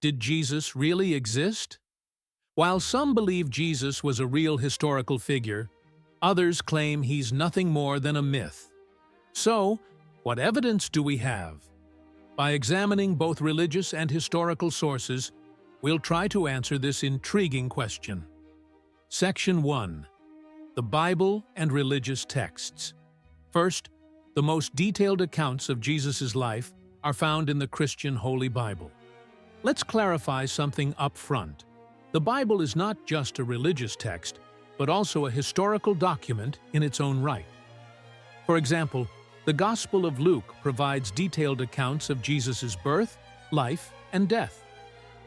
Did Jesus really exist? While some believe Jesus was a real historical figure, others claim he's nothing more than a myth. So, what evidence do we have? By examining both religious and historical sources, we'll try to answer this intriguing question. Section 1. The Bible and Religious Texts. First, the most detailed accounts of Jesus' life are found in the Christian Holy Bible. Let's clarify something up front. The Bible is not just a religious text, but also a historical document in its own right. For example, the Gospel of Luke provides detailed accounts of Jesus' birth, life, and death.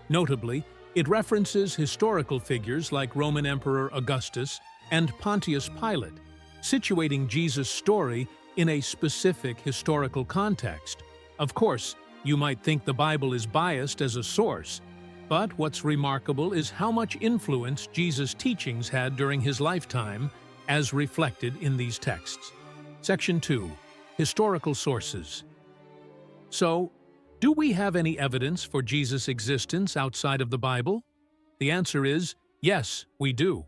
Notably, it references historical figures like Roman Emperor Augustus and Pontius Pilate, situating Jesus' story in a specific historical context. Of course, you might think the Bible is biased as a source, but what's remarkable is how much influence Jesus' teachings had during his lifetime, as reflected in these texts. Section 2. Historical sources. So, do we have any evidence for Jesus' existence outside of the Bible? The answer is yes, we do.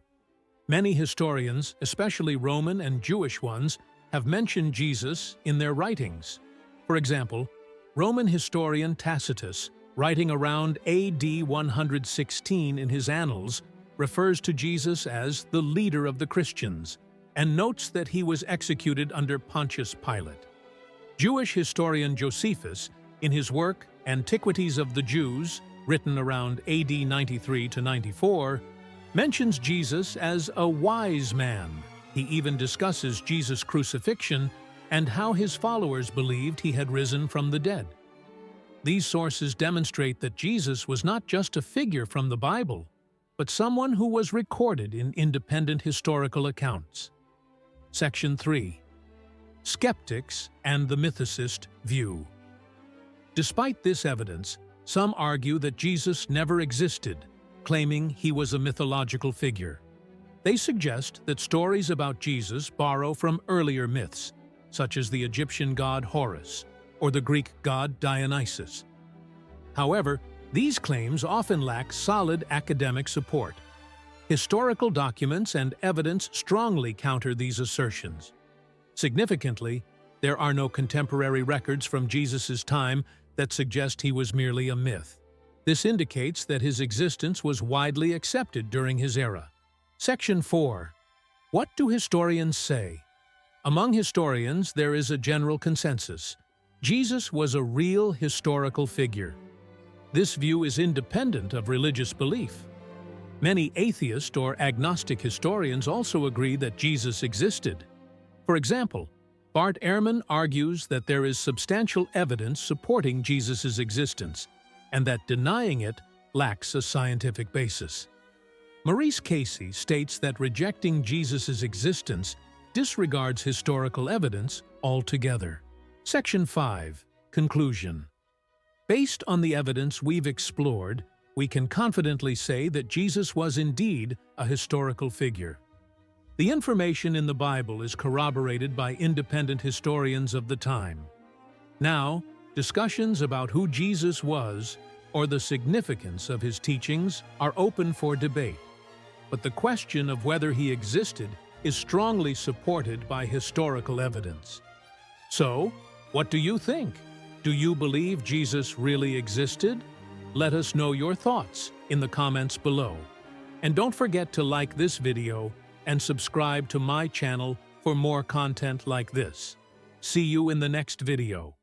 Many historians, especially Roman and Jewish ones, have mentioned Jesus in their writings. For example, Roman historian Tacitus, writing around AD 116 in his Annals, refers to Jesus as the leader of the Christians, and notes that he was executed under Pontius Pilate. Jewish historian Josephus, in his work Antiquities of the Jews, written around AD 93 to 94, mentions Jesus as a wise man. He even discusses Jesus' crucifixion and how his followers believed he had risen from the dead. These sources demonstrate that Jesus was not just a figure from the Bible, but someone who was recorded in independent historical accounts. Section 3. Skeptics and the mythicist view. Despite this evidence, some argue that Jesus never existed, claiming he was a mythological figure. They suggest that stories about Jesus borrow from earlier myths, such as the Egyptian god Horus or the Greek god Dionysus. However, these claims often lack solid academic support. Historical documents and evidence strongly counter these assertions. Significantly, there are no contemporary records from Jesus' time that suggest he was merely a myth. This indicates that his existence was widely accepted during his era. Section 4. What do historians say? Among historians, there is a general consensus. Jesus was a real historical figure. This view is independent of religious belief. Many atheist or agnostic historians also agree that Jesus existed. For example, Bart Ehrman argues that there is substantial evidence supporting Jesus' existence, and that denying it lacks a scientific basis. Maurice Casey states that rejecting Jesus' existence disregards historical evidence altogether. Section 5. Conclusion. Based on the evidence we've explored, we can confidently say that Jesus was indeed a historical figure. The information in the Bible is corroborated by independent historians of the time. Now, discussions about who Jesus was or the significance of his teachings are open for debate, but the question of whether he existed is strongly supported by historical evidence. So, what do you think? Do you believe Jesus really existed? Let us know your thoughts in the comments below. And don't forget to like this video and subscribe to my channel for more content like this. See you in the next video.